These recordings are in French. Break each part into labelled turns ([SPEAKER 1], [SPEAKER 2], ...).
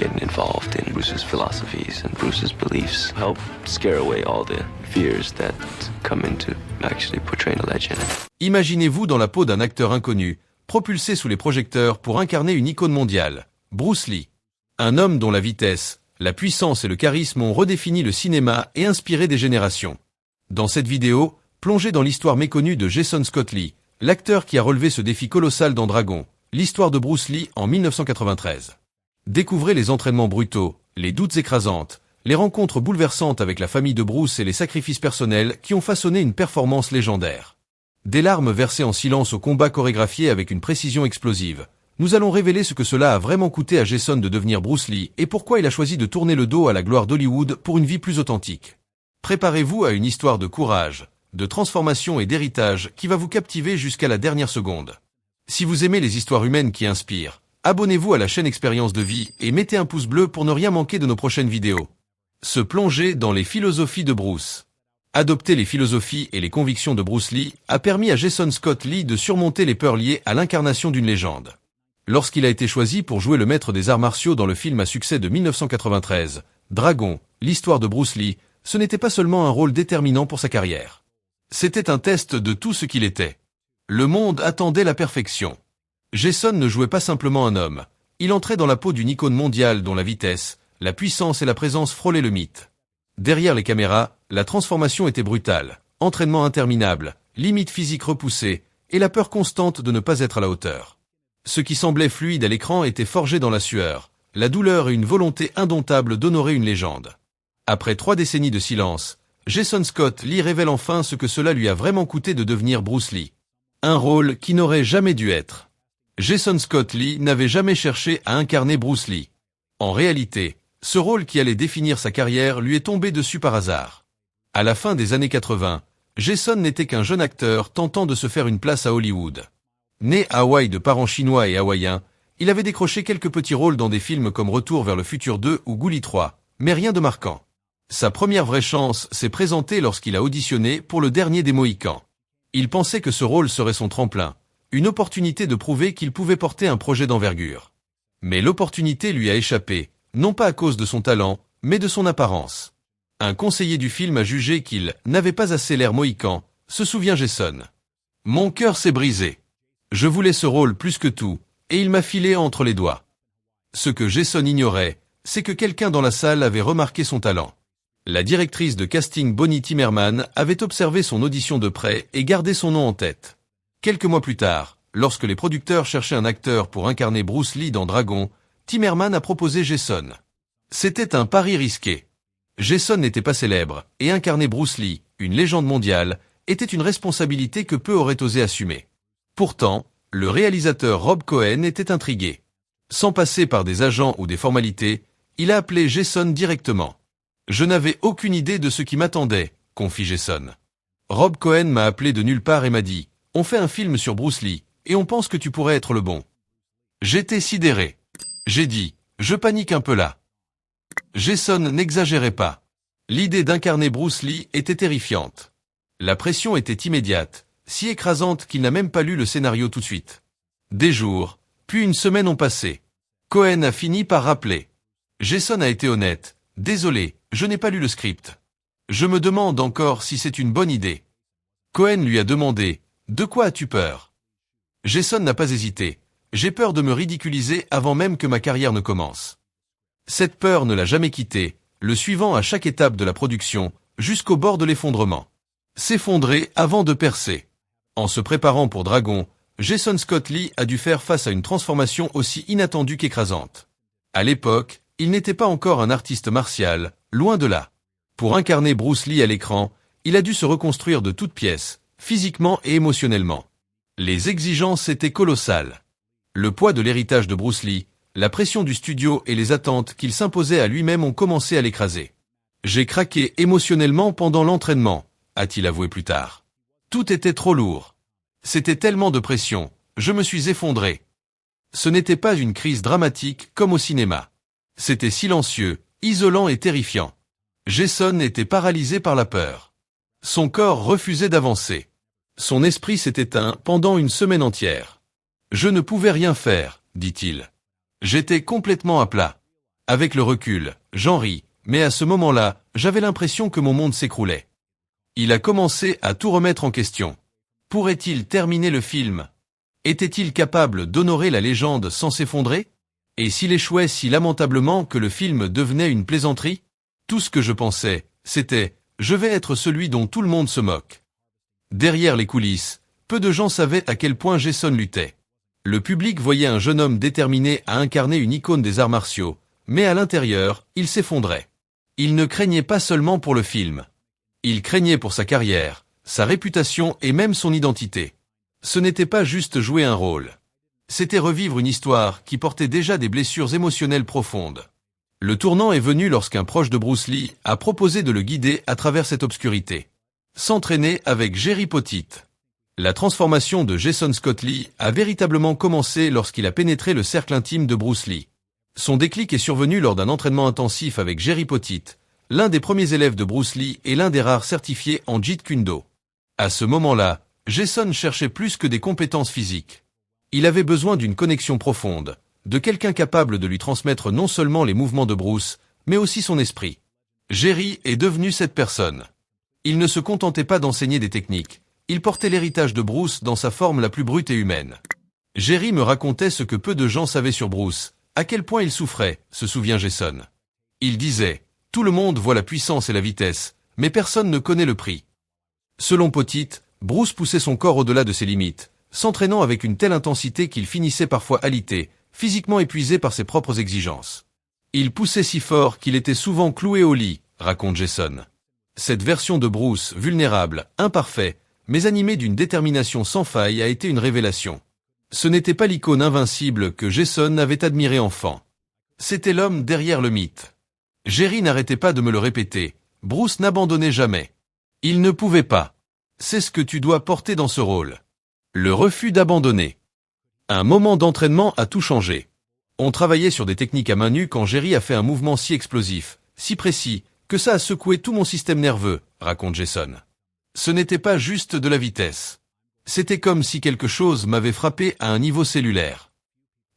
[SPEAKER 1] getting involved in Bruce's philosophies and Bruce's beliefs help scare away all the fears that come into actually portraying a legend.
[SPEAKER 2] Imaginez-vous dans la peau d'un acteur inconnu, propulsé sous les projecteurs pour incarner une icône mondiale, Bruce Lee. Un homme dont la vitesse, la puissance et le charisme ont redéfini le cinéma et inspiré des générations. Dans cette vidéo, plongez dans l'histoire méconnue de Jason Scott Lee, l'acteur qui a relevé ce défi colossal dans Dragon, l'histoire de Bruce Lee en 1993. Découvrez les entraînements brutaux, les doutes écrasantes, les rencontres bouleversantes avec la famille de Bruce et les sacrifices personnels qui ont façonné une performance légendaire. Des larmes versées en silence au combat chorégraphié avec une précision explosive. Nous allons révéler ce que cela a vraiment coûté à Jason de devenir Bruce Lee et pourquoi il a choisi de tourner le dos à la gloire d'Hollywood pour une vie plus authentique. Préparez-vous à une histoire de courage, de transformation et d'héritage qui va vous captiver jusqu'à la dernière seconde. Si vous aimez les histoires humaines qui inspirent, abonnez-vous à la chaîne Expérience de Vie et mettez un pouce bleu pour ne rien manquer de nos prochaines vidéos. Se plonger dans les philosophies de Bruce. Adopter les philosophies et les convictions de Bruce Lee a permis à Jason Scott Lee de surmonter les peurs liées à l'incarnation d'une légende. Lorsqu'il a été choisi pour jouer le maître des arts martiaux dans le film à succès de 1993, Dragon, l'histoire de Bruce Lee, ce n'était pas seulement un rôle déterminant pour sa carrière. C'était un test de tout ce qu'il était. Le monde attendait la perfection. Jason ne jouait pas simplement un homme. Il entrait dans la peau d'une icône mondiale dont la vitesse, la puissance et la présence frôlaient le mythe. Derrière les caméras, la transformation était brutale. Entraînement interminable, limites physiques repoussées, et la peur constante de ne pas être à la hauteur. Ce qui semblait fluide à l'écran était forgé dans la sueur, la douleur et une volonté indomptable d'honorer une légende. Après 3 décennies de silence, Jason Scott Lee révèle enfin ce que cela lui a vraiment coûté de devenir Bruce Lee. Un rôle qui n'aurait jamais dû être. Jason Scott Lee n'avait jamais cherché à incarner Bruce Lee. En réalité, ce rôle qui allait définir sa carrière lui est tombé dessus par hasard. À la fin des années 80, Jason n'était qu'un jeune acteur tentant de se faire une place à Hollywood. Né à Hawaï de parents chinois et hawaïens, il avait décroché quelques petits rôles dans des films comme Retour vers le futur 2 ou Gully 3, mais rien de marquant. Sa première vraie chance s'est présentée lorsqu'il a auditionné pour le dernier des Mohicans. Il pensait que ce rôle serait son tremplin, une opportunité de prouver qu'il pouvait porter un projet d'envergure. Mais l'opportunité lui a échappé, non pas à cause de son talent, mais de son apparence. Un conseiller du film a jugé qu'il n'avait pas assez l'air mohican, se souvient Jason. « Mon cœur s'est brisé. Je voulais ce rôle plus que tout, et il m'a filé entre les doigts. » Ce que Jason ignorait, c'est que quelqu'un dans la salle avait remarqué son talent. La directrice de casting Bonnie Timmerman avait observé son audition de près et gardé son nom en tête. Quelques mois plus tard, lorsque les producteurs cherchaient un acteur pour incarner Bruce Lee dans Dragon, Timmerman a proposé Jason. C'était un pari risqué. Jason n'était pas célèbre, et incarner Bruce Lee, une légende mondiale, était une responsabilité que peu auraient osé assumer. Pourtant, le réalisateur Rob Cohen était intrigué. Sans passer par des agents ou des formalités, il a appelé Jason directement. « Je n'avais aucune idée de ce qui m'attendait », confie Jason. Rob Cohen m'a appelé de nulle part et m'a dit « On fait un film sur Bruce Lee, et on pense que tu pourrais être le bon. » J'étais sidéré. J'ai dit « Je panique un peu là. » Jason n'exagérait pas. L'idée d'incarner Bruce Lee était terrifiante. La pression était immédiate, si écrasante qu'il n'a même pas lu le scénario tout de suite. Des jours, puis une semaine ont passé. Cohen a fini par rappeler. Jason a été honnête. « Désolé, je n'ai pas lu le script. Je me demande encore si c'est une bonne idée. » Cohen lui a demandé « De quoi as-tu peur ?» Jason n'a pas hésité. « J'ai peur de me ridiculiser avant même que ma carrière ne commence. » Cette peur ne l'a jamais quitté, le suivant à chaque étape de la production, jusqu'au bord de l'effondrement. S'effondrer avant de percer. En se préparant pour Dragon, Jason Scott Lee a dû faire face à une transformation aussi inattendue qu'écrasante. À l'époque, il n'était pas encore un artiste martial, loin de là. Pour incarner Bruce Lee à l'écran, il a dû se reconstruire de toutes pièces, physiquement et émotionnellement. Les exigences étaient colossales. Le poids de l'héritage de Bruce Lee, la pression du studio et les attentes qu'il s'imposait à lui-même ont commencé à l'écraser. « J'ai craqué émotionnellement pendant l'entraînement », a-t-il avoué plus tard. Tout était trop lourd. C'était tellement de pression, je me suis effondré. Ce n'était pas une crise dramatique comme au cinéma. C'était silencieux, isolant et terrifiant. Jason était paralysé par la peur. Son corps refusait d'avancer. Son esprit s'est éteint pendant une semaine entière. « Je ne pouvais rien faire », dit-il. « J'étais complètement à plat. Avec le recul, j'en ris, mais à ce moment-là, j'avais l'impression que mon monde s'écroulait. Il a commencé à tout remettre en question. Pourrait-il terminer le film? Était-il capable d'honorer la légende sans s'effondrer? Et s'il échouait si lamentablement que le film devenait une plaisanterie? Tout ce que je pensais, c'était « je vais être celui dont tout le monde se moque ». Derrière les coulisses, peu de gens savaient à quel point Jason luttait. Le public voyait un jeune homme déterminé à incarner une icône des arts martiaux, mais à l'intérieur, il s'effondrait. Il ne craignait pas seulement pour le film. Il craignait pour sa carrière, sa réputation et même son identité. Ce n'était pas juste jouer un rôle. C'était revivre une histoire qui portait déjà des blessures émotionnelles profondes. Le tournant est venu lorsqu'un proche de Bruce Lee a proposé de le guider à travers cette obscurité. S'entraîner avec Jerry Poteet. La transformation de Jason Scott Lee a véritablement commencé lorsqu'il a pénétré le cercle intime de Bruce Lee. Son déclic est survenu lors d'un entraînement intensif avec Jerry Poteet, l'un des premiers élèves de Bruce Lee et l'un des rares certifiés en Jeet Kune Do. À ce moment-là, Jason cherchait plus que des compétences physiques. Il avait besoin d'une connexion profonde, de quelqu'un capable de lui transmettre non seulement les mouvements de Bruce, mais aussi son esprit. Jerry est devenu cette personne. Il ne se contentait pas d'enseigner des techniques, il portait l'héritage de Bruce dans sa forme la plus brute et humaine. Jerry me racontait ce que peu de gens savaient sur Bruce, à quel point il souffrait, se souvient Jason. Il disait, « Tout le monde voit la puissance et la vitesse, mais personne ne connaît le prix. » Selon Poteet, Bruce poussait son corps au-delà de ses limites, s'entraînant avec une telle intensité qu'il finissait parfois alité, physiquement épuisé par ses propres exigences. Il poussait si fort qu'il était souvent cloué au lit, raconte Jason. Cette version de Bruce, vulnérable, imparfait, mais animé d'une détermination sans faille, a été une révélation. Ce n'était pas l'icône invincible que Jason avait admiré enfant. C'était l'homme derrière le mythe. Jerry n'arrêtait pas de me le répéter, Bruce n'abandonnait jamais. Il ne pouvait pas. C'est ce que tu dois porter dans ce rôle. Le refus d'abandonner. Un moment d'entraînement a tout changé. On travaillait sur des techniques à main nue quand Jerry a fait un mouvement si explosif, si précis, que ça a secoué tout mon système nerveux, raconte Jason. Ce n'était pas juste de la vitesse. C'était comme si quelque chose m'avait frappé à un niveau cellulaire.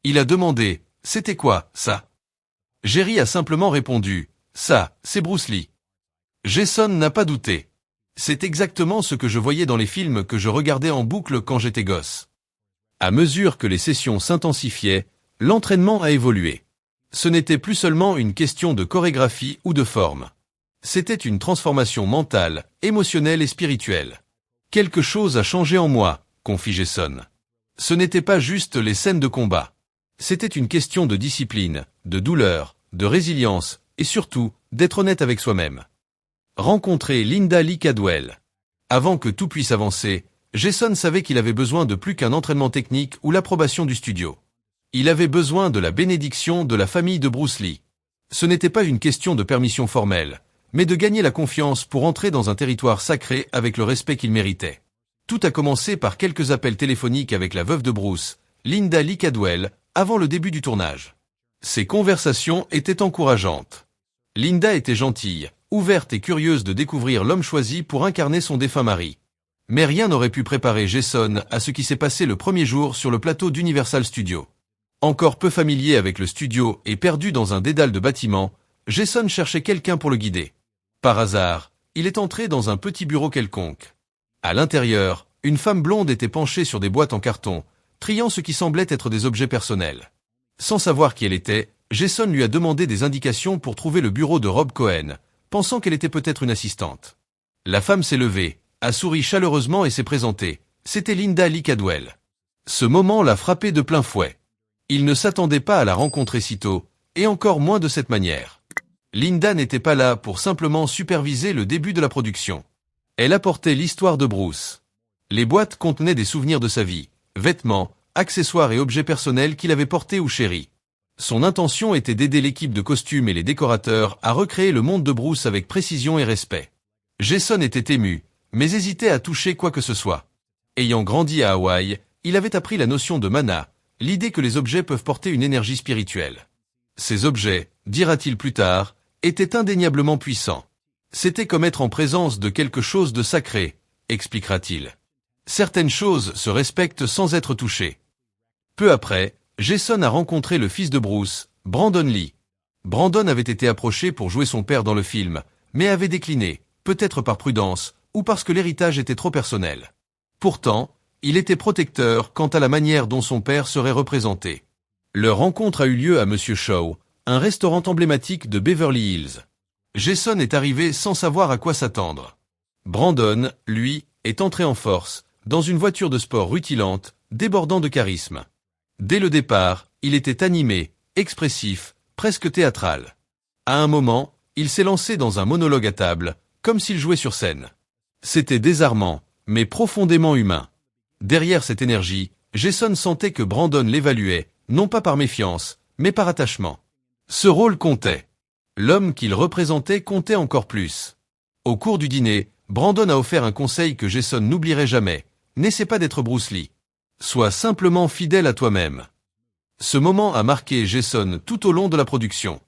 [SPEAKER 2] Il a demandé, c'était quoi, ça? Jerry a simplement répondu, ça, c'est Bruce Lee. Jason n'a pas douté. C'est exactement ce que je voyais dans les films que je regardais en boucle quand j'étais gosse. À mesure que les sessions s'intensifiaient, l'entraînement a évolué. Ce n'était plus seulement une question de chorégraphie ou de forme. C'était une transformation mentale, émotionnelle et spirituelle. Quelque chose a changé en moi, confie Jason. Ce n'était pas juste les scènes de combat. C'était une question de discipline, de douleur, de résilience, et surtout, d'être honnête avec soi-même. Rencontrer Linda Lee Cadwell. Avant que tout puisse avancer, Jason savait qu'il avait besoin de plus qu'un entraînement technique ou l'approbation du studio. Il avait besoin de la bénédiction de la famille de Bruce Lee. Ce n'était pas une question de permission formelle, mais de gagner la confiance pour entrer dans un territoire sacré avec le respect qu'il méritait. Tout a commencé par quelques appels téléphoniques avec la veuve de Bruce, Linda Lee Cadwell, avant le début du tournage. Ces conversations étaient encourageantes. Linda était gentille, ouverte et curieuse de découvrir l'homme choisi pour incarner son défunt mari. Mais rien n'aurait pu préparer Jason à ce qui s'est passé le premier jour sur le plateau d'Universal Studios. Encore peu familier avec le studio et perdu dans un dédale de bâtiments, Jason cherchait quelqu'un pour le guider. Par hasard, il est entré dans un petit bureau quelconque. À l'intérieur, une femme blonde était penchée sur des boîtes en carton, triant ce qui semblait être des objets personnels. Sans savoir qui elle était, Jason lui a demandé des indications pour trouver le bureau de Rob Cohen, pensant qu'elle était peut-être une assistante. La femme s'est levée, a souri chaleureusement et s'est présentée. C'était Linda Lee Cadwell. Ce moment l'a frappé de plein fouet. Il ne s'attendait pas à la rencontrer si tôt, et encore moins de cette manière. Linda n'était pas là pour simplement superviser le début de la production. Elle apportait l'histoire de Bruce. Les boîtes contenaient des souvenirs de sa vie, vêtements, accessoires et objets personnels qu'il avait portés ou chéris. Son intention était d'aider l'équipe de costumes et les décorateurs à recréer le monde de Bruce avec précision et respect. Jason était ému, mais hésitait à toucher quoi que ce soit. Ayant grandi à Hawaï, il avait appris la notion de mana, l'idée que les objets peuvent porter une énergie spirituelle. Ces objets, dira-t-il plus tard, étaient indéniablement puissants. C'était comme être en présence de quelque chose de sacré, expliquera-t-il. Certaines choses se respectent sans être touchées. Peu après, Jason a rencontré le fils de Bruce, Brandon Lee. Brandon avait été approché pour jouer son père dans le film, mais avait décliné, peut-être par prudence, ou parce que l'héritage était trop personnel. Pourtant, il était protecteur quant à la manière dont son père serait représenté. Leur rencontre a eu lieu à Monsieur Shaw, un restaurant emblématique de Beverly Hills. Jason est arrivé sans savoir à quoi s'attendre. Brandon, lui, est entré en force, dans une voiture de sport rutilante, débordant de charisme. Dès le départ, il était animé, expressif, presque théâtral. À un moment, il s'est lancé dans un monologue à table, comme s'il jouait sur scène. C'était désarmant, mais profondément humain. Derrière cette énergie, Jason sentait que Brandon l'évaluait, non pas par méfiance, mais par attachement. Ce rôle comptait. L'homme qu'il représentait comptait encore plus. Au cours du dîner, Brandon a offert un conseil que Jason n'oublierait jamais. N'essaie pas d'être Bruce Lee. Sois simplement fidèle à toi-même. Ce moment a marqué Jason tout au long de la production.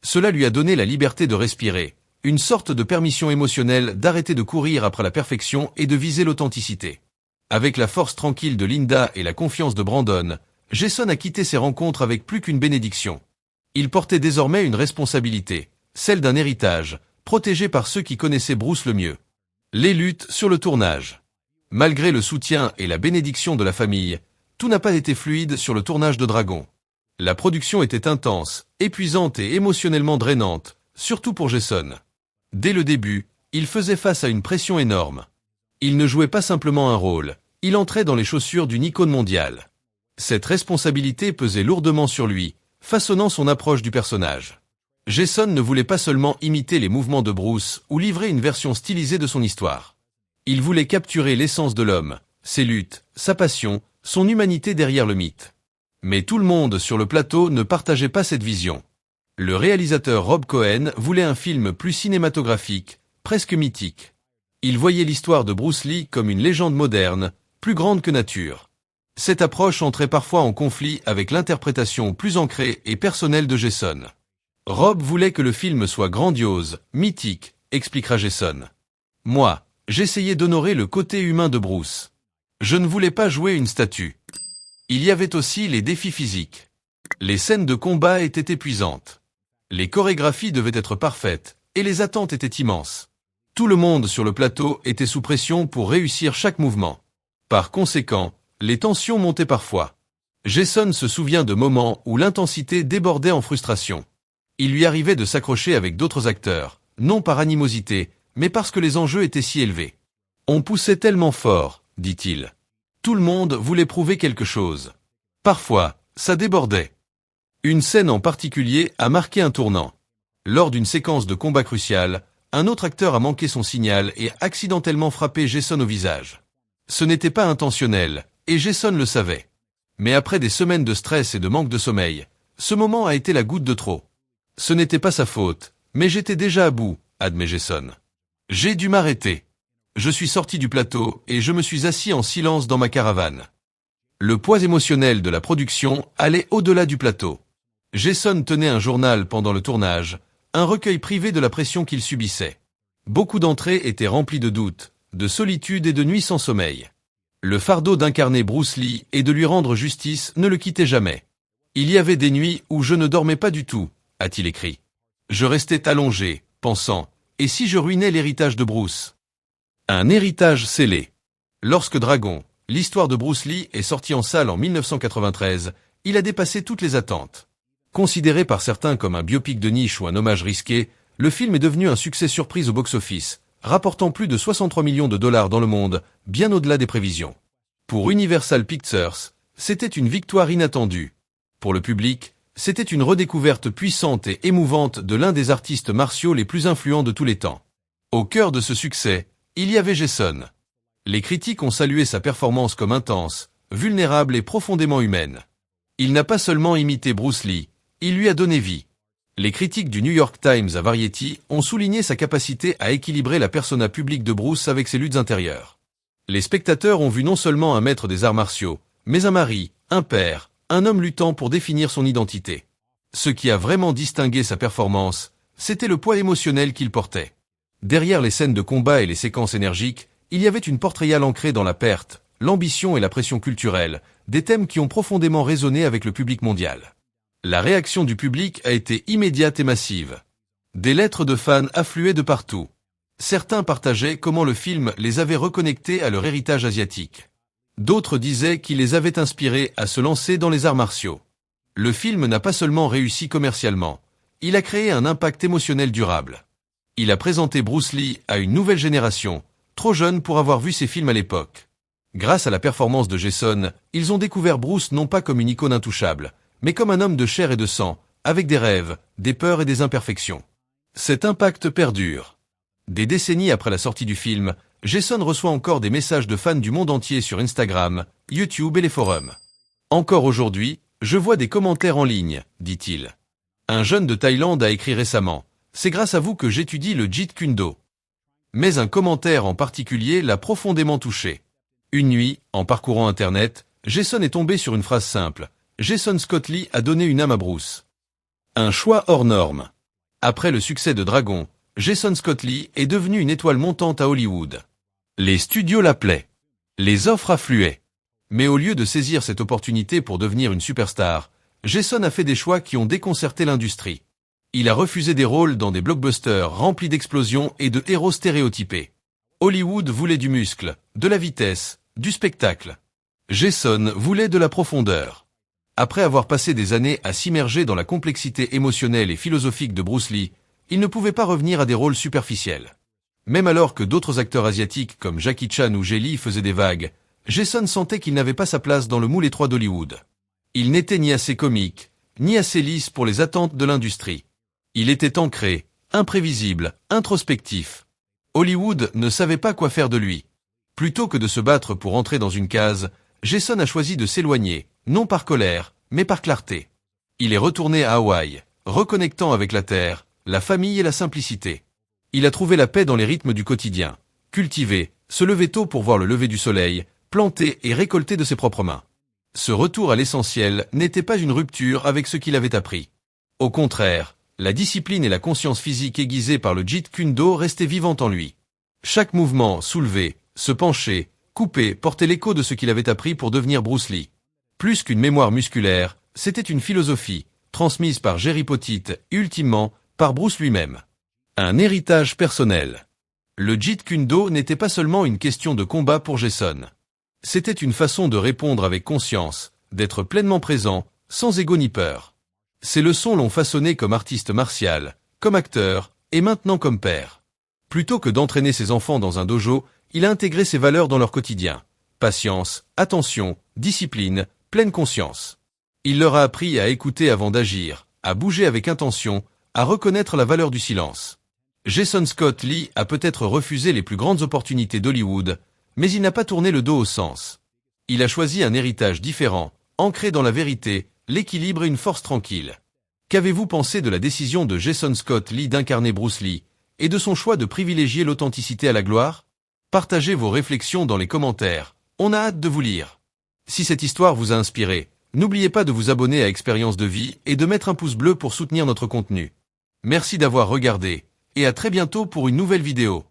[SPEAKER 2] Cela lui a donné la liberté de respirer, une sorte de permission émotionnelle d'arrêter de courir après la perfection et de viser l'authenticité. Avec la force tranquille de Linda et la confiance de Brandon, Jason a quitté ses rencontres avec plus qu'une bénédiction. Il portait désormais une responsabilité, celle d'un héritage, protégé par ceux qui connaissaient Bruce le mieux. Les luttes sur le tournage. Malgré le soutien et la bénédiction de la famille, tout n'a pas été fluide sur le tournage de Dragon. La production était intense, épuisante et émotionnellement drainante, surtout pour Jason. Dès le début, il faisait face à une pression énorme. Il ne jouait pas simplement un rôle, il entrait dans les chaussures d'une icône mondiale. Cette responsabilité pesait lourdement sur lui, façonnant son approche du personnage. Jason ne voulait pas seulement imiter les mouvements de Bruce ou livrer une version stylisée de son histoire. Il voulait capturer l'essence de l'homme, ses luttes, sa passion, son humanité derrière le mythe. Mais tout le monde sur le plateau ne partageait pas cette vision. Le réalisateur Rob Cohen voulait un film plus cinématographique, presque mythique. Il voyait l'histoire de Bruce Lee comme une légende moderne, plus grande que nature. Cette approche entrait parfois en conflit avec l'interprétation plus ancrée et personnelle de Jason. Rob voulait que le film soit grandiose, mythique, expliquera Jason. Moi, j'essayais d'honorer le côté humain de Bruce. Je ne voulais pas jouer une statue. Il y avait aussi les défis physiques. Les scènes de combat étaient épuisantes. Les chorégraphies devaient être parfaites, et les attentes étaient immenses. Tout le monde sur le plateau était sous pression pour réussir chaque mouvement. Par conséquent, les tensions montaient parfois. Jason se souvient de moments où l'intensité débordait en frustration. Il lui arrivait de s'accrocher avec d'autres acteurs, non par animosité, mais parce que les enjeux étaient si élevés. On poussait tellement fort, dit-il. Tout le monde voulait prouver quelque chose. Parfois, ça débordait. Une scène en particulier a marqué un tournant. Lors d'une séquence de combat cruciale, un autre acteur a manqué son signal et a accidentellement frappé Jason au visage. Ce n'était pas intentionnel, et Jason le savait. Mais après des semaines de stress et de manque de sommeil, ce moment a été la goutte de trop. Ce n'était pas sa faute, mais j'étais déjà à bout, admet Jason. J'ai dû m'arrêter. Je suis sorti du plateau et je me suis assis en silence dans ma caravane. Le poids émotionnel de la production allait au-delà du plateau. Jason tenait un journal pendant le tournage, un recueil privé de la pression qu'il subissait. Beaucoup d'entrées étaient remplies de doutes, de solitude et de nuits sans sommeil. Le fardeau d'incarner Bruce Lee et de lui rendre justice ne le quittait jamais. Il y avait des nuits où je ne dormais pas du tout, a-t-il écrit. Je restais allongé, pensant, et si je ruinais l'héritage de Bruce? Un héritage scellé. Lorsque Dragon, l'histoire de Bruce Lee est sortie en salle en 1993, il a dépassé toutes les attentes. Considéré par certains comme un biopic de niche ou un hommage risqué, le film est devenu un succès surprise au box-office, rapportant plus de 63 millions de dollars dans le monde, bien au-delà des prévisions. Pour Universal Pictures, c'était une victoire inattendue. Pour le public, c'était une redécouverte puissante et émouvante de l'un des artistes martiaux les plus influents de tous les temps. Au cœur de ce succès, il y avait Jason. Les critiques ont salué sa performance comme intense, vulnérable et profondément humaine. Il n'a pas seulement imité Bruce Lee, il lui a donné vie. Les critiques du New York Times à Variety ont souligné sa capacité à équilibrer la persona publique de Bruce avec ses luttes intérieures. Les spectateurs ont vu non seulement un maître des arts martiaux, mais un mari, un père, un homme luttant pour définir son identité. Ce qui a vraiment distingué sa performance, c'était le poids émotionnel qu'il portait. Derrière les scènes de combat et les séquences énergiques, il y avait une portrayale ancrée dans la perte, l'ambition et la pression culturelle, des thèmes qui ont profondément résonné avec le public mondial. La réaction du public a été immédiate et massive. Des lettres de fans affluaient de partout. Certains partageaient comment le film les avait reconnectés à leur héritage asiatique. D'autres disaient qu'il les avait inspirés à se lancer dans les arts martiaux. Le film n'a pas seulement réussi commercialement, il a créé un impact émotionnel durable. Il a présenté Bruce Lee à une nouvelle génération, trop jeune pour avoir vu ses films à l'époque. Grâce à la performance de Jason, ils ont découvert Bruce non pas comme une icône intouchable, mais comme un homme de chair et de sang, avec des rêves, des peurs et des imperfections. Cet impact perdure. Des décennies après la sortie du film, Jason reçoit encore des messages de fans du monde entier sur Instagram, YouTube et les forums. Encore aujourd'hui, je vois des commentaires en ligne, dit-il. Un jeune de Thaïlande a écrit récemment « C'est grâce à vous que j'étudie le Jeet Kune Do ». Mais un commentaire en particulier l'a profondément touché. Une nuit, en parcourant Internet, Jason est tombé sur une phrase simple. Jason Scott Lee a donné une âme à Bruce. Un choix hors norme. Après le succès de Dragon, Jason Scott Lee est devenu une étoile montante à Hollywood. Les studios l'appelaient. Les offres affluaient. Mais au lieu de saisir cette opportunité pour devenir une superstar, Jason a fait des choix qui ont déconcerté l'industrie. Il a refusé des rôles dans des blockbusters remplis d'explosions et de héros stéréotypés. Hollywood voulait du muscle, de la vitesse, du spectacle. Jason voulait de la profondeur. Après avoir passé des années à s'immerger dans la complexité émotionnelle et philosophique de Bruce Lee, il ne pouvait pas revenir à des rôles superficiels. Même alors que d'autres acteurs asiatiques comme Jackie Chan ou Jet Li faisaient des vagues, Jason sentait qu'il n'avait pas sa place dans le moule étroit d'Hollywood. Il n'était ni assez comique, ni assez lisse pour les attentes de l'industrie. Il était ancré, imprévisible, introspectif. Hollywood ne savait pas quoi faire de lui. Plutôt que de se battre pour entrer dans une case, Jason a choisi de s'éloigner, non par colère, mais par clarté. Il est retourné à Hawaï, reconnectant avec la terre, la famille et la simplicité. Il a trouvé la paix dans les rythmes du quotidien, cultiver, se lever tôt pour voir le lever du soleil, planter et récolter de ses propres mains. Ce retour à l'essentiel n'était pas une rupture avec ce qu'il avait appris. Au contraire, la discipline et la conscience physique aiguisée par le Jeet Kune Do restaient vivantes en lui. Chaque mouvement, soulever, se pencher, couper, portait l'écho de ce qu'il avait appris pour devenir Bruce Lee. Plus qu'une mémoire musculaire, c'était une philosophie, transmise par Jerry Poteet et ultimement par Bruce lui-même. Un héritage personnel. Le Jeet Kune Do n'était pas seulement une question de combat pour Jason. C'était une façon de répondre avec conscience, d'être pleinement présent, sans ego ni peur. Ses leçons l'ont façonné comme artiste martial, comme acteur, et maintenant comme père. Plutôt que d'entraîner ses enfants dans un dojo, il a intégré ses valeurs dans leur quotidien. Patience, attention, discipline, pleine conscience. Il leur a appris à écouter avant d'agir, à bouger avec intention, à reconnaître la valeur du silence. Jason Scott Lee a peut-être refusé les plus grandes opportunités d'Hollywood, mais il n'a pas tourné le dos au sens. Il a choisi un héritage différent, ancré dans la vérité, l'équilibre et une force tranquille. Qu'avez-vous pensé de la décision de Jason Scott Lee d'incarner Bruce Lee, et de son choix de privilégier l'authenticité à la gloire? Partagez vos réflexions dans les commentaires, on a hâte de vous lire. Si cette histoire vous a inspiré, n'oubliez pas de vous abonner à Expérience de Vie et de mettre un pouce bleu pour soutenir notre contenu. Merci d'avoir regardé, et à très bientôt pour une nouvelle vidéo.